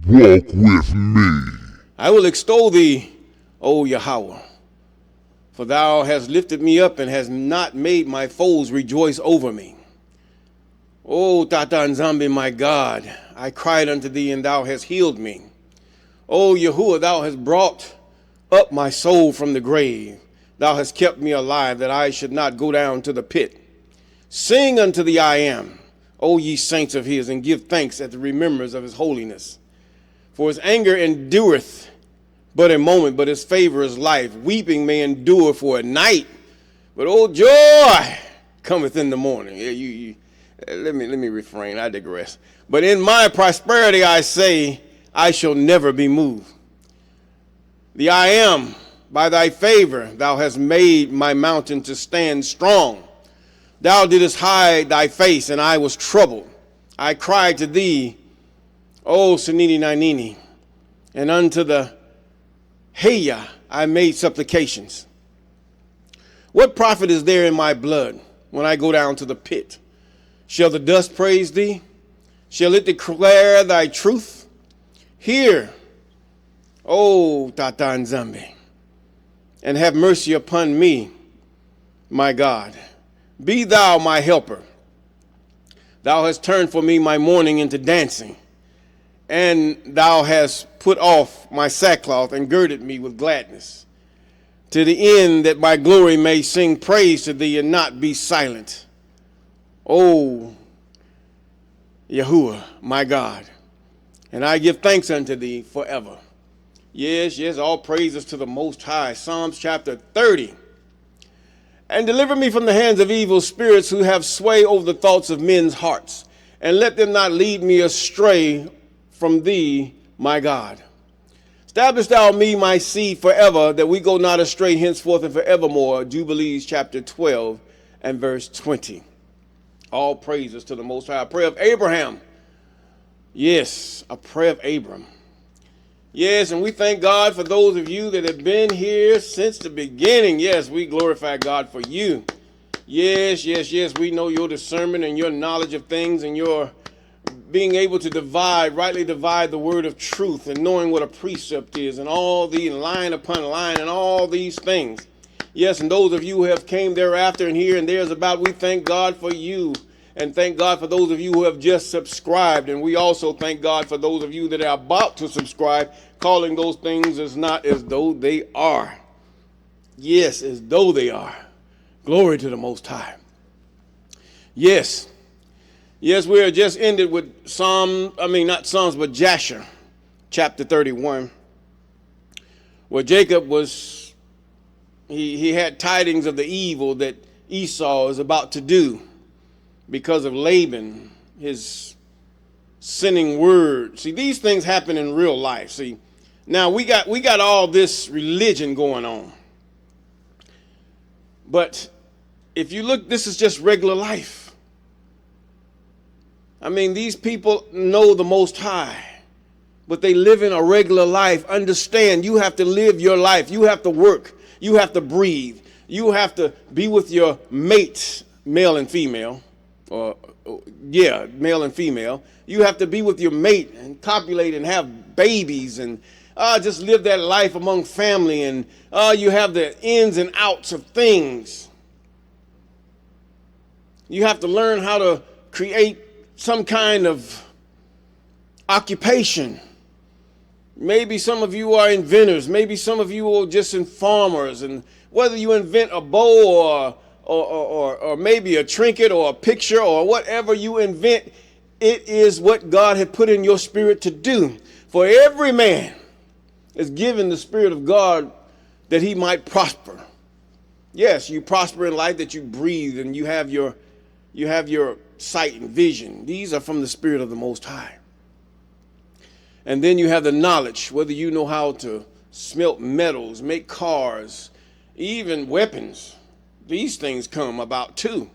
Walk with me. I will extol thee, O Yahweh, for thou hast lifted me up and hast not made my foes rejoice over me. O Tata Nzambe, my God, I cried unto thee, and thou hast healed me. O Yahuwah, thou hast brought up my soul from the grave. Thou hast kept me alive, that I should not go down to the pit. Sing unto the I am, O ye saints of his, and give thanks at the remembrance of his holiness. For his anger endureth but a moment, but his favor is life. Weeping may endure for a night, but joy cometh in the morning. Let me refrain, I digress. But in my prosperity I say, I shall never be moved. The I am, by thy favor, thou hast made my mountain to stand strong. Thou didst hide thy face, and I was troubled. I cried to thee, O Sanini Nanini, and unto the Heya I made supplications. What profit is there in my blood when I go down to the pit? Shall the dust praise thee? Shall it declare thy truth? Hear, O Tata Nzambe, and have mercy upon me, my God. Be thou my helper. Thou hast turned for me my mourning into dancing, and thou hast put off my sackcloth and girded me with gladness, to the end that my glory may sing praise to thee and not be silent. O Yahuwah, my God, and I give thanks unto thee forever. Yes, yes, all praises to the Most High. Psalms chapter 30. And deliver me from the hands of evil spirits who have sway over the thoughts of men's hearts, and let them not lead me astray from thee, my God. Establish thou me, my seed, forever, that we go not astray henceforth and forevermore. Jubilees chapter 12 and verse 20. All praises to the Most High. A prayer of Abraham. Yes, a prayer of Abram. Yes, and we thank God for those of you that have been here since the beginning. Yes, we glorify God for you. Yes, yes, yes, we know your discernment and your knowledge of things and your being able to rightly divide the word of truth and knowing what a precept is and all the line upon line and all these things. Yes, and those of you who have came thereafter and here and there's about, we thank God for you. And thank God for those of you who have just subscribed. And we also thank God for those of you that are about to subscribe, calling those things as not as though they are. Yes, as though they are. Glory to the Most High. Yes. Yes, we have just ended with Jasher chapter 31, where Jacob was, he had tidings of the evil that Esau is about to do because of Laban, his sinning word. See, these things happen in real life. See, now we got all this religion going on. But if you look, this is just regular life. I mean, these people know the Most High, but they live in a regular life. Understand, you have to live your life. You have to work. You have to breathe. You have to be with your mates, male and female. Male and female. You have to be with your mate and copulate and have babies and just live that life among family. And you have the ins and outs of things. You have to learn how to create some kind of occupation. Maybe some of you are inventors. Maybe some of you are just informers. And whether you invent a bow or maybe a trinket or a picture or whatever you invent, it is what God had put in your spirit to do. For every man is given the Spirit of God that he might prosper. Yes, you prosper in life, that you breathe and you have your sight and vision. These are from the Spirit of the Most High. And then you have the knowledge, whether you know how to smelt metals, make cars, even weapons. These things come about too,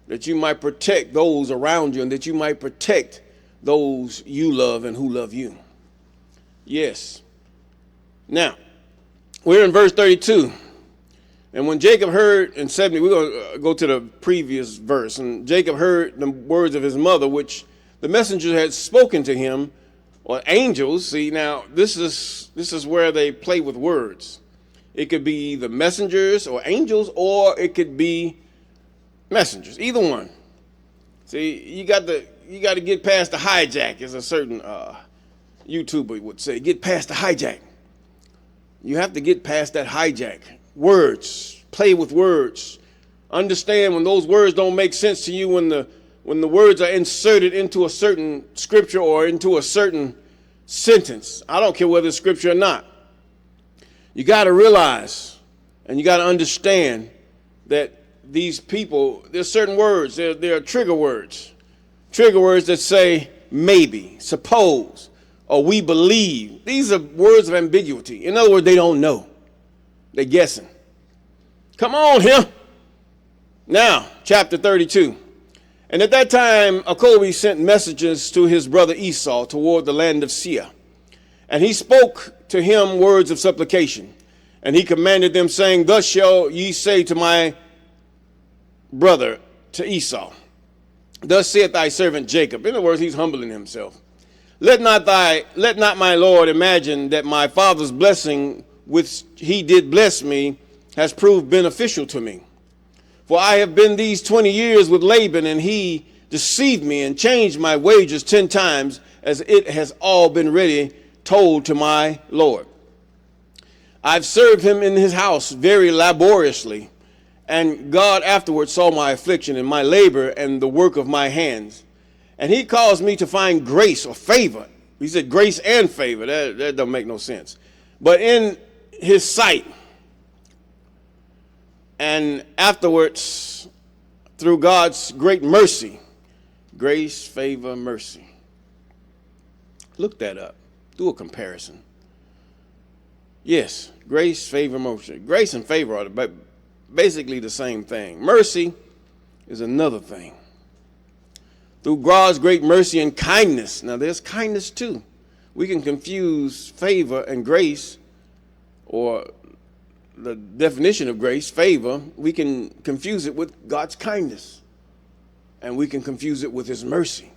that you might protect those around you and that you might protect those you love and who love you. Yes. Now, we're in verse 32. And when Jacob heard in 70, we're going to go to the previous verse. And Jacob heard the words of his mother, which the messenger had spoken to him or angels. See, now this is where they play with words. It could be either messengers or angels, or it could be messengers. Either one. See, you got to get past the hijack, as a certain YouTuber would say. Get past the hijack. You have to get past that hijack. Words. Play with words. Understand when those words don't make sense to you, when the words are inserted into a certain scripture or into a certain sentence. I don't care whether it's scripture or not. You got to realize and you got to understand that these people, there's certain words, there are trigger words. Trigger words that say maybe, suppose, or we believe. These are words of ambiguity. In other words, they don't know. They're guessing. Come on here. Now, chapter 32. And at that time, Jacob sent messages to his brother Esau toward the land of Seir. And he spoke to him words of supplication. And he commanded them, saying, thus shall ye say to my brother, to Esau, thus saith thy servant Jacob. In other words, he's humbling himself. Let not my Lord imagine that my father's blessing which he did bless me has proved beneficial to me. For I have been these 20 years with Laban, and he deceived me and changed my wages 10 times, as it has all been ready told to my Lord. I've served him in his house very laboriously, and God afterward saw my affliction and my labor and the work of my hands. And he caused me to find grace or favor. He said grace and favor. That don't make no sense. But in his sight. And afterwards, through God's great mercy, grace, favor, mercy. Look that up. Do a comparison. Yes, grace, favor, mercy. Grace and favor are basically the same thing. Mercy is another thing. Through God's great mercy and kindness. Now, there's kindness too. We can confuse favor and grace, or the definition of grace, favor, we can confuse it with God's kindness. And we can confuse it with his mercy.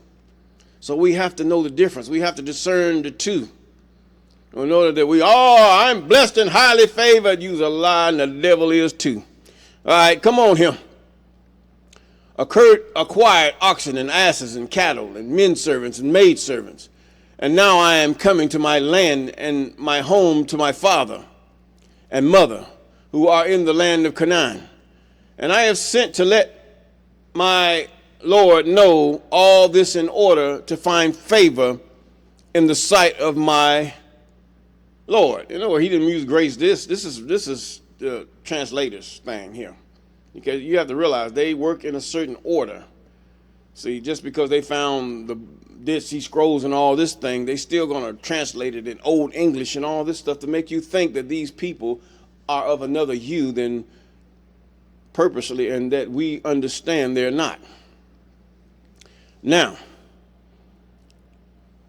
So we have to know the difference. We have to discern the two. In order that I'm blessed and highly favored. You's a lie, and the devil is too. All right, come on here. Acquired oxen and asses and cattle and men servants and maid servants. And now I am coming to my land and my home, to my father and mother, who are in the land of Canaan. And I have sent to let my Lord know all this in order to find favor in the sight of my Lord. You know, he didn't use grace. This is the translator's thing here. Because you have to realize they work in a certain order. See, just because they found the Dead Sea Scrolls and all this thing, they still going to translate it in Old English and all this stuff to make you think that these people are of another hue than purposely, and that we understand they're not. Now,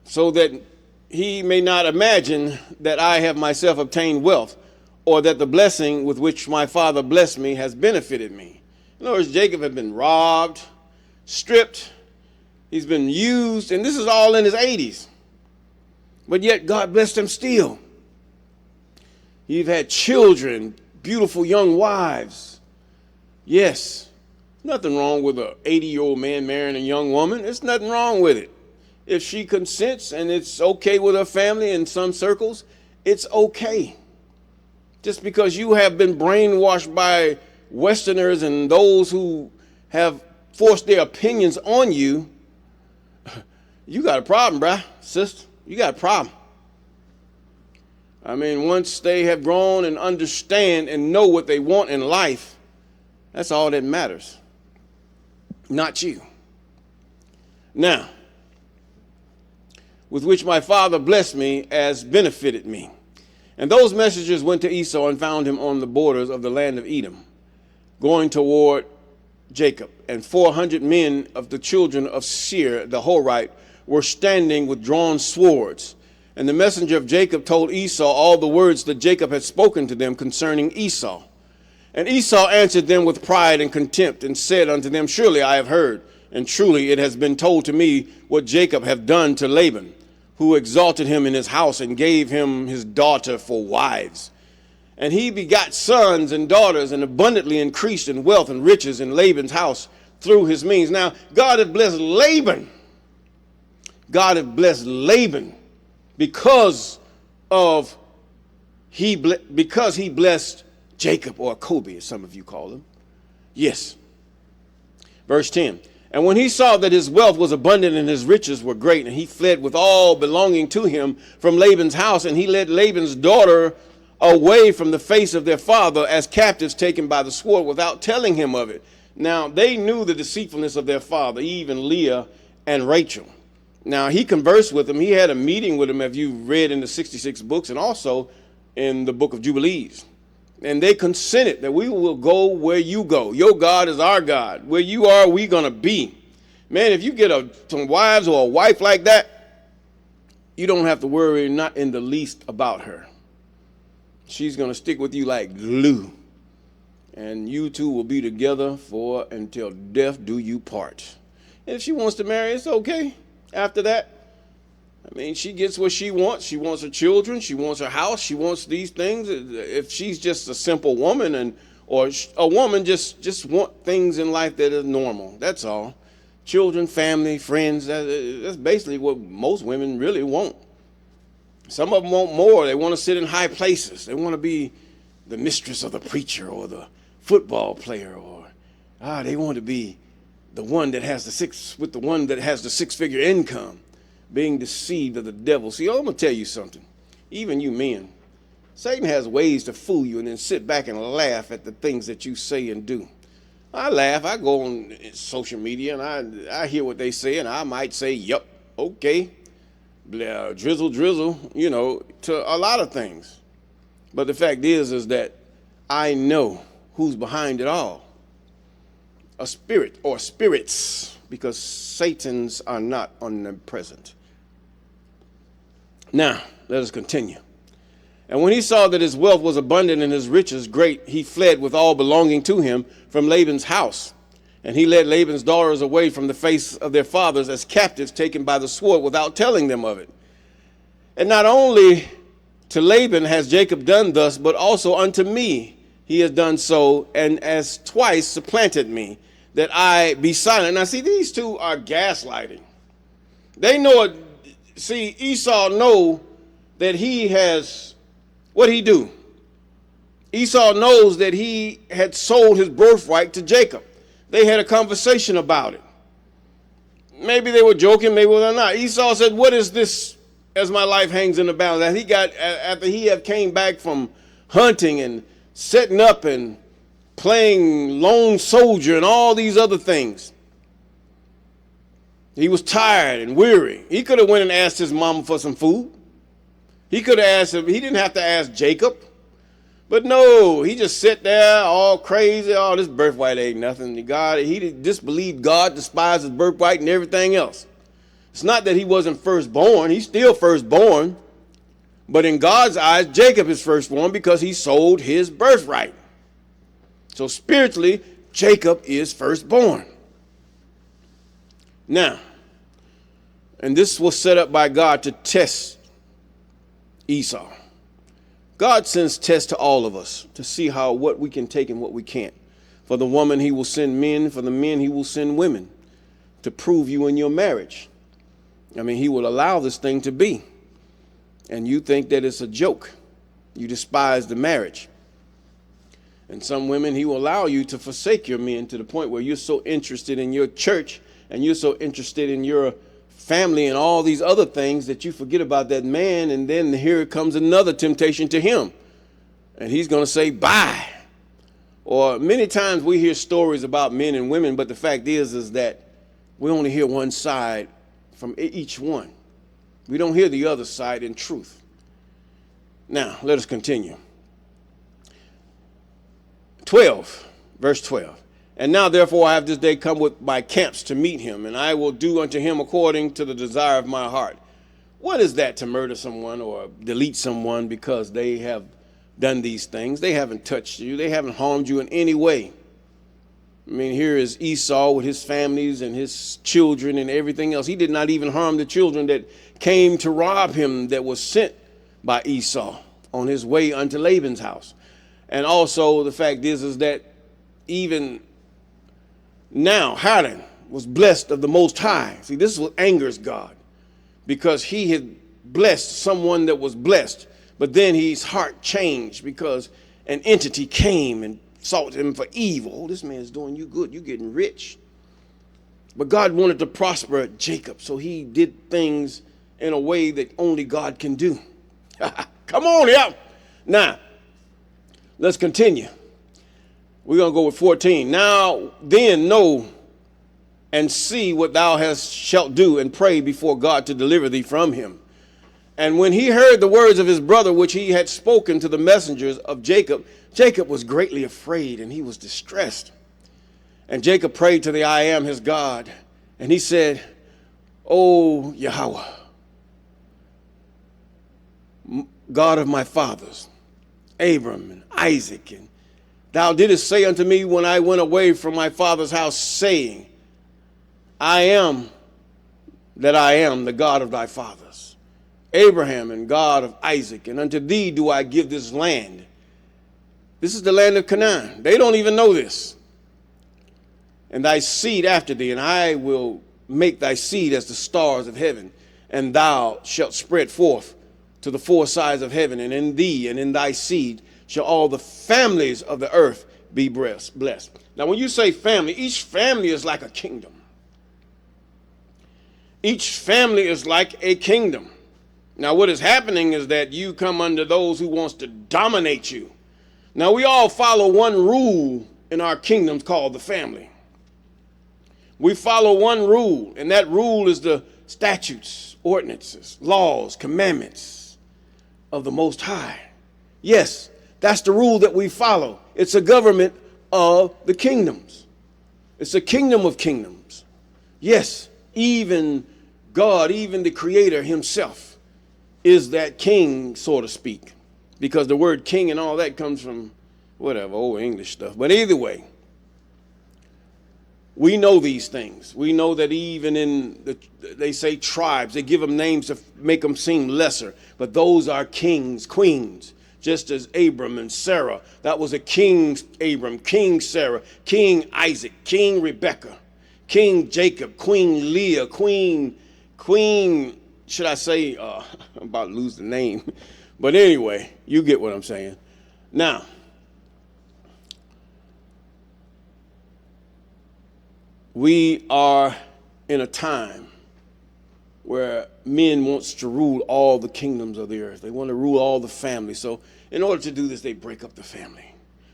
so that he may not imagine that I have myself obtained wealth, or that the blessing with which my father blessed me has benefited me. In other words, Jacob had been robbed, stripped, he's been used, and this is all in his 80s. But yet God blessed him still. He's had children, beautiful young wives. Yes, nothing wrong with an 80-year-old man marrying a young woman. There's nothing wrong with it. If she consents and it's okay with her family in some circles, it's okay. Just because you have been brainwashed by Westerners and those who have forced their opinions on you, you got a problem, bruh, sister. You got a problem. I mean, once they have grown and understand and know what they want in life, that's all that matters. Not you. Now, with which my father blessed me as benefited me. And those messengers went to Esau and found him on the borders of the land of Edom, going toward Jacob. And 400 men of the children of Seir, the Horite, were standing with drawn swords. And the messenger of Jacob told Esau all the words that Jacob had spoken to them concerning Esau. And Esau answered them with pride and contempt, and said unto them, surely I have heard, and truly it has been told to me what Jacob hath done to Laban. who exalted him in his house and gave him his daughter for wives. And he begot sons and daughters and abundantly increased in wealth and riches in Laban's house through his means. Now, God had blessed Laban. God had blessed Laban because he blessed Jacob, or Kobe, as some of you call him. Yes. Verse 10. And when he saw that his wealth was abundant and his riches were great, and he fled with all belonging to him from Laban's house, and he led Laban's daughter away from the face of their father as captives taken by the sword without telling him of it. Now, they knew the deceitfulness of their father, even Leah and Rachel. Now, he conversed with them. He had a meeting with them, as you read in the 66 books and also in the book of Jubilees. And they consented that we will go where you go. Your God is our God. Where you are, we're going to be. Man, if you get some wives or a wife like that, you don't have to worry not in the least about her. She's going to stick with you like glue. And you two will be together for until death do you part. And if she wants to marry, it's okay. After that, I mean, she gets what she wants. She wants her children. She wants her house. She wants these things. If she's just a simple woman or a woman just want things in life that is normal. That's all. Children, family, friends. That's basically what most women really want. Some of them want more. They want to sit in high places. They want to be the mistress of the preacher or the football player, or they want to be the one that has the six-figure income. Being deceived of the devil. See, I'm going to tell you something. Even you men, Satan has ways to fool you and then sit back and laugh at the things that you say and do. I laugh. I go on social media and I hear what they say, and I might say, yup, okay, drizzle, to a lot of things. But the fact is that I know who's behind it all. A spirit or spirits, because Satans are not omnipresent. Now, let us continue. And when he saw that his wealth was abundant and his riches great, he fled with all belonging to him from Laban's house. And he led Laban's daughters away from the face of their fathers as captives taken by the sword without telling them of it. And not only to Laban has Jacob done thus, but also unto me he has done so, and as twice supplanted me, that I be silent. Now, see, these two are gaslighting. They know it. See, Esau know that he has, what he do? Esau knows that he had sold his birthright to Jacob. They had a conversation about it. Maybe they were joking, maybe they were not. Esau said, what is this as my life hangs in the balance? After he had came back from hunting and setting up and playing lone soldier and all these other things. He was tired and weary. He could have went and asked his mama for some food. He could have asked him. He didn't have to ask Jacob. But no, he just sat there all crazy. Oh, this birthright ain't nothing. He disbelieved God, despised his birthright and everything else. It's not that he wasn't firstborn. He's still firstborn. But in God's eyes, Jacob is firstborn because he sold his birthright. So spiritually, Jacob is firstborn. Now, and this was set up by God to test Esau. God sends tests to all of us to see what we can take and what we can't. For the woman, he will send men. For the men, he will send women to prove you in your marriage. I mean, he will allow this thing to be. And you think that it's a joke. You despise the marriage. And some women, he will allow you to forsake your men to the point where you're so interested in your church and you're so interested in your family and all these other things that you forget about that man. And then here comes another temptation to him. And he's going to say, bye. Or many times we hear stories about men and women, but the fact is that we only hear one side from each one. We don't hear the other side in truth. Now, let us continue. 12, verse 12. And now, therefore, I have this day come with my camps to meet him, and I will do unto him according to the desire of my heart. What is that, to murder someone or delete someone because they have done these things? They haven't touched you. They haven't harmed you in any way. I mean, here is Esau with his families and his children and everything else. He did not even harm the children that came to rob him, that was sent by Esau on his way unto Laban's house. And also the fact is that even now Haran was blessed of the Most High. See, this is what angers God, because he had blessed someone that was blessed, but then his heart changed because an entity came and sought him for evil. Oh, this man's doing you good. You're getting rich. But God wanted to prosper Jacob, so he did things in a way that only God can do. Come on, yeah. Now, let's continue. We're going to go with 14. Now, then know and see what thou shalt do, and pray before God to deliver thee from him. And when he heard the words of his brother, which he had spoken to the messengers of Jacob, Jacob was greatly afraid, and he was distressed. And Jacob prayed to the I Am, his God, and he said, O Yahweh, God of my fathers, Abram and Isaac, and thou didst say unto me when I went away from my father's house, saying, I am that I am, the God of thy fathers, Abraham and God of Isaac, and unto thee do I give this land. This is the land of Canaan. They don't even know this. And thy seed after thee, and I will make thy seed as the stars of heaven, and thou shalt spread forth to the four sides of heaven, and in thee and in thy seed shall all the families of the earth be blessed. Now, when you say family, each family is like a kingdom. Each family is like a kingdom. Now, what is happening is that you come under those who wants to dominate you. Now, we all follow one rule in our kingdoms called the family. We follow one rule, and that rule is the statutes, ordinances, laws, commandments of the Most High. Yes, that's the rule that we follow. It's a government of the kingdoms. It's a kingdom of kingdoms. Yes, even God, even the Creator himself is that king, so to speak, because the word king and all that comes from whatever, old English stuff. But either way, we know these things. We know that even in they say tribes, they give them names to make them seem lesser, but those are kings, queens, just as Abram and Sarah. That was a king Abram, King Sarah, King Isaac, King Rebekah, King Jacob, Queen Leah, Queen, should I say, I'm about to lose the name. But anyway, you get what I'm saying. Now, we are in a time where men wants to rule all the kingdoms of the earth. They want to rule all the families. So in order to do this, they break up the family.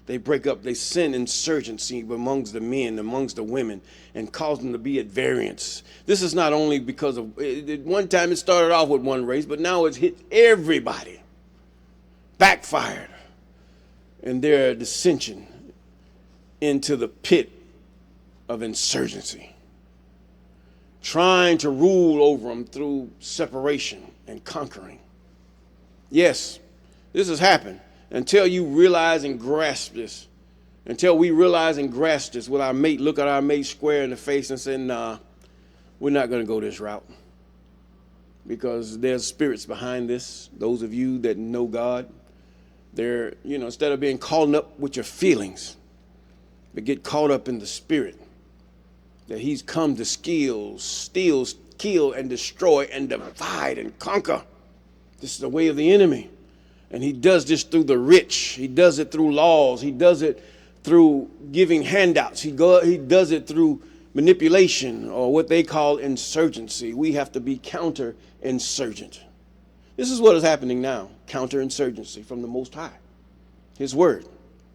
They send insurgency amongst the men, amongst the women, and cause them to be at variance. This is not only because of, one time it started off with one race, but now it's hit everybody. Backfired. And their dissension into the pit of insurgency. Trying to rule over them through separation and conquering. Yes, this has happened. Until you realize and grasp this, until we realize and grasp this with our mate, look at our mate square in the face and say, nah, we're not going to go this route. Because there's spirits behind this. Those of you that know God, they're, instead of being caught up with your feelings, but get caught up in the spirit. That he's come to steal, kill, and destroy, and divide, and conquer. This is the way of the enemy. And he does this through the rich. He does it through laws. He does it through giving handouts. He does it through manipulation, or what they call insurgency. We have to be counter-insurgent. This is what is happening now, counter-insurgency from the Most High. His word,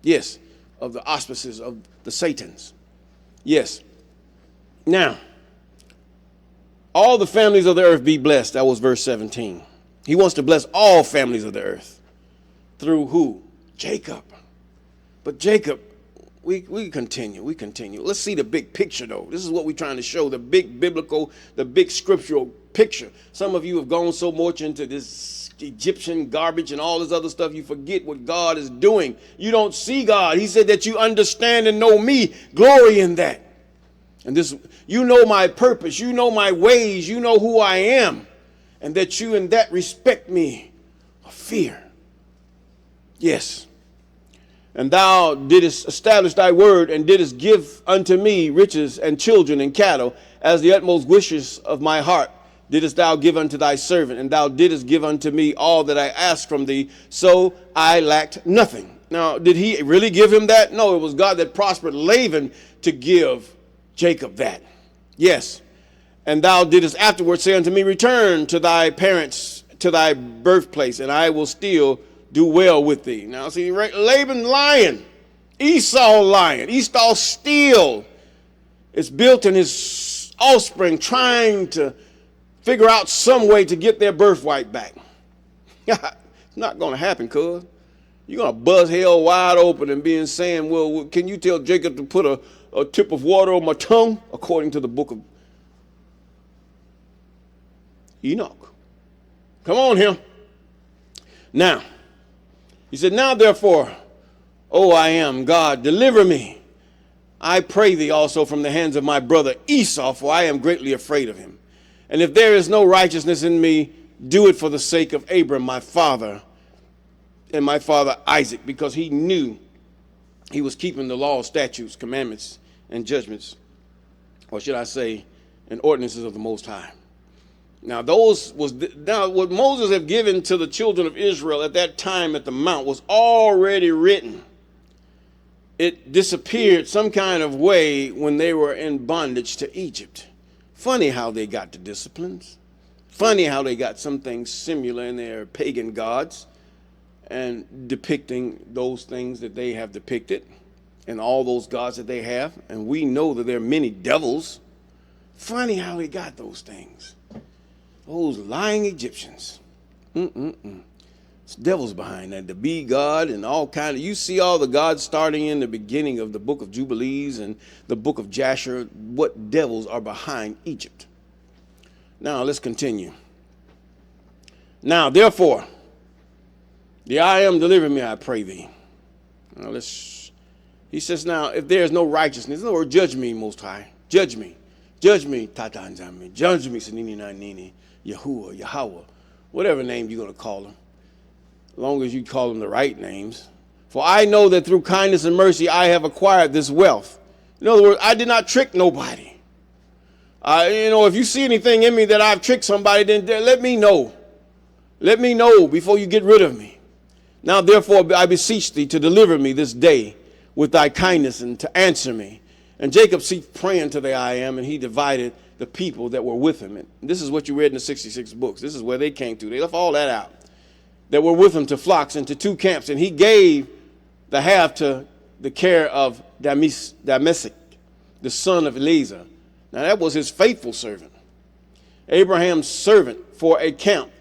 yes, of the auspices of the Satans. Yes. Now, all the families of the earth be blessed. That was verse 17. He wants to bless all families of the earth. Through who? Jacob. But Jacob, we continue. Let's see the big picture, though. This is what we're trying to show, the big biblical, the big scriptural picture. Some of you have gone so much into this Egyptian garbage and all this other stuff, you forget what God is doing. You don't see God. He said that you understand and know me. Glory in that. And this, you know my purpose. You know my ways. You know who I am. And that you in that respect me of fear. Yes. And thou didst establish thy word and didst give unto me riches and children and cattle as the utmost wishes of my heart. Didst thou give unto thy servant, and thou didst give unto me all that I asked from thee, so I lacked nothing. Now, did he really give him that? No, it was God that prospered Laban to give Jacob that. Yes. And thou didst afterward say unto me, return to thy parents, to thy birthplace, and I will still do well with thee. Now, see, Laban lying, Esau lying. Esau still is built in his offspring trying to figure out some way to get their birthright back. It's not going to happen, cuz. You're going to buzz hell wide open and being saying, well, can you tell Jacob to put a tip of water on my tongue? According to the book of Enoch. Come on here. Now, he said, now therefore, O I am God, deliver me. I pray thee also from the hands of my brother Esau, for I am greatly afraid of him. And if there is no righteousness in me, do it for the sake of Abram, my father, and my father Isaac, because he knew he was keeping the law, statutes, commandments, and judgments, or should I say, and ordinances of the Most High. Now, what Moses had given to the children of Israel at that time at the mount was already written. It disappeared some kind of way when they were in bondage to Egypt. Funny how they got the disciplines. Funny how they got some things similar in their pagan gods and depicting those things that they have depicted and all those gods that they have. And we know that there are many devils. Funny how they got those things. Those lying Egyptians. It's devils behind that. The bee god and all kind of, you see all the gods starting in the beginning of the book of Jubilees and the book of Jasher, what devils are behind Egypt. Now let's continue. Now therefore, the I am deliver me, I pray thee. Now he says, now if there is no righteousness, in other words, judge me, Most High. Judge me. Judge me, Tatanzami. Judge me, Sanini Nanini, Yahuwah, Yahweh, whatever name you're going to call him. As long as you call them the right names. For I know that through kindness and mercy I have acquired this wealth. In other words, I did not trick nobody. If you see anything in me that I've tricked somebody, then let me know. Let me know before you get rid of me. Now, therefore, I beseech thee to deliver me this day with thy kindness and to answer me. And Jacob ceased praying to the I am, and he divided the people that were with him. And this is what you read in the 66 books. This is where they came to. They left all that out. That were with him to flocks and to two camps. And he gave the half to the care of Damasek, the son of Eleazar. Now that was his faithful servant. Abraham's servant for a camp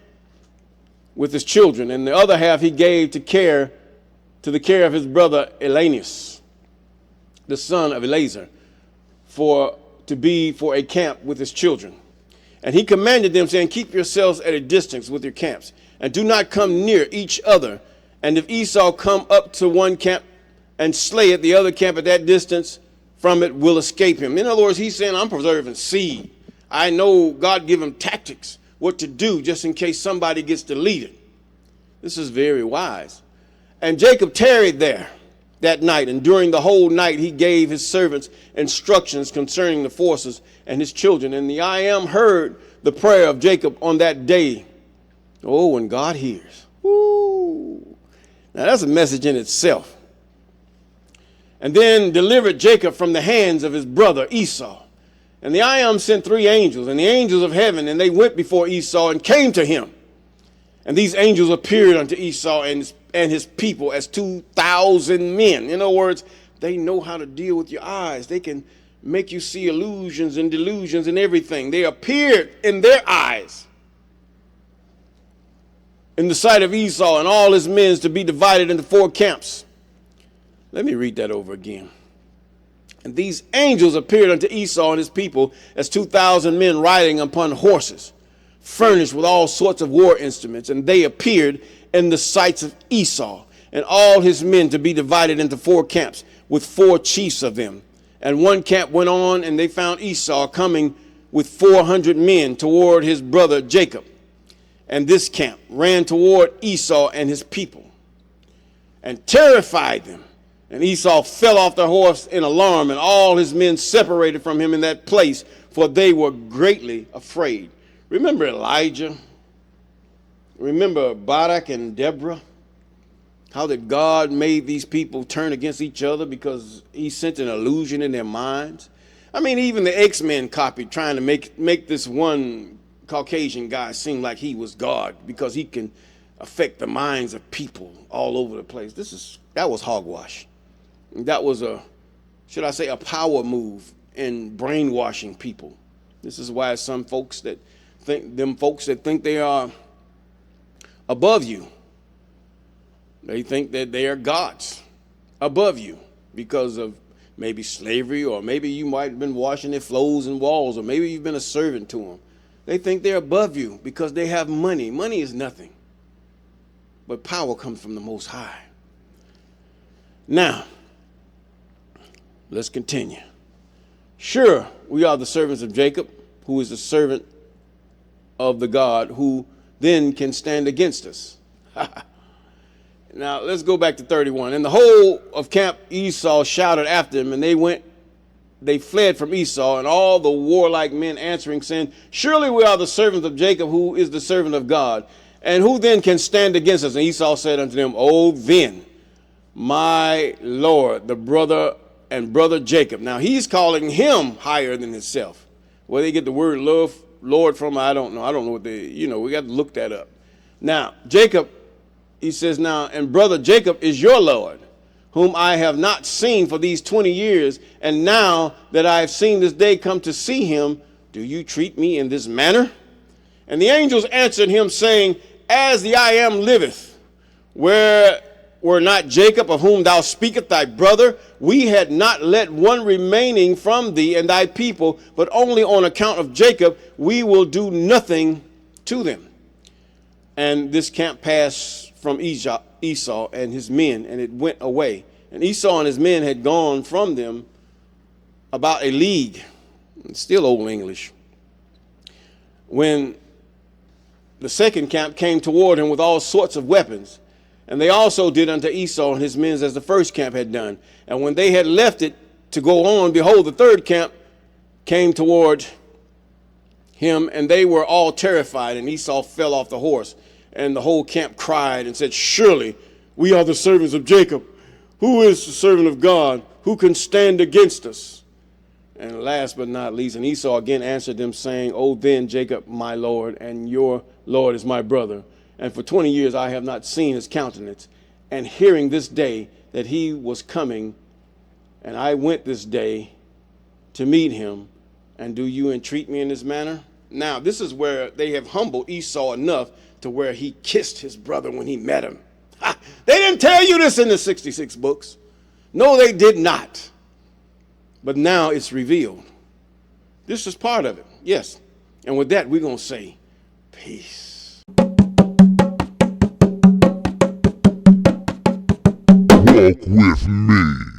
with his children. And the other half he gave to the care of his brother Elanius, the son of Eleazar, to be for a camp with his children. And he commanded them, saying, keep yourselves at a distance with your camps, and do not come near each other. And if Esau come up to one camp and slay it, the other camp at that distance from it will escape him. In other words, he's saying, I'm preserving seed. I know God give him tactics, what to do just in case somebody gets deleted. This is very wise. And Jacob tarried there that night, and during the whole night he gave his servants instructions concerning the forces and his children. And the I am heard the prayer of Jacob on that day. Oh, when God hears. Woo. Now that's a message in itself. And then delivered Jacob from the hands of his brother Esau. And the I am sent 3 angels, and the angels of heaven, and they went before Esau and came to him. And these angels appeared unto Esau and his people as 2,000 men. In other words, they know how to deal with your eyes. They can make you see illusions and delusions and everything. They appeared in their eyes in the sight of Esau and all his men to be divided into 4 camps. Let me read that over again. And these angels appeared unto Esau and his people as 2,000 men riding upon horses, furnished with all sorts of war instruments, and they appeared in the sights of Esau and all his men to be divided into 4 camps, with 4 chiefs of them. And one camp went on, and they found Esau coming with 400 men toward his brother Jacob. And this camp ran toward Esau and his people and terrified them. And Esau fell off the horse in alarm, and all his men separated from him in that place, for they were greatly afraid. Remember Elijah? Remember Barak and Deborah? How that God made these people turn against each other because he sent an illusion in their minds? I mean, even the X-Men copied, trying to make this one Caucasian guy seem like he was God because he can affect the minds of people all over the place. That was hogwash. That was should I say, a power move in brainwashing people. This is why some folks that think they are above you, they think that they are gods above you because of maybe slavery, or maybe you might have been washing their floors and walls, or maybe you've been a servant to them. They think they're above you because they have money. Money is nothing, but power comes from the Most High. Now, let's continue. Sure, we are the servants of Jacob, who is the servant of the God who then can stand against us. Now, let's go back to 31. And the whole of camp Esau shouted after him, and they fled from Esau, and all the warlike men answering, saying, surely we are the servants of Jacob, who is the servant of God. And who then can stand against us? And Esau said unto them, oh, then, my Lord, the brother Jacob. Now, he's calling him higher than himself. Where they get the word Lord from, I don't know. I don't know what we got to look that up. Now, Jacob, he says, now, and brother Jacob is your Lord, whom I have not seen for these 20 years. And now that I have seen this day come to see him, do you treat me in this manner? And the angels answered him, saying, as the I am liveth, where were not Jacob, of whom thou speakest, thy brother, we had not let one remaining from thee and thy people, but only on account of Jacob we will do nothing to them. And this camp passed from Esau and his men, and it went away. And Esau and his men had gone from them about a league. Still Old English. When the second camp came toward him with all sorts of weapons, and they also did unto Esau and his men as the first camp had done. And when they had left it to go on, behold, the third camp came toward him, and they were all terrified, and Esau fell off the horse. And the whole camp cried and said, surely we are the servants of Jacob. Who is the servant of God? Who can stand against us? And last but not least, and Esau again answered them, saying, oh, then Jacob, my Lord, and your Lord is my brother. And for 20 years I have not seen his countenance. And hearing this day that he was coming, and I went this day to meet him, and do you entreat me in this manner? Now, this is where they have humbled Esau enough to where he kissed his brother when he met him. Ha! They didn't tell you this in the 66 books. No, they did not. But now it's revealed. This is part of it. Yes. And with that, we're going to say peace. Walk with me.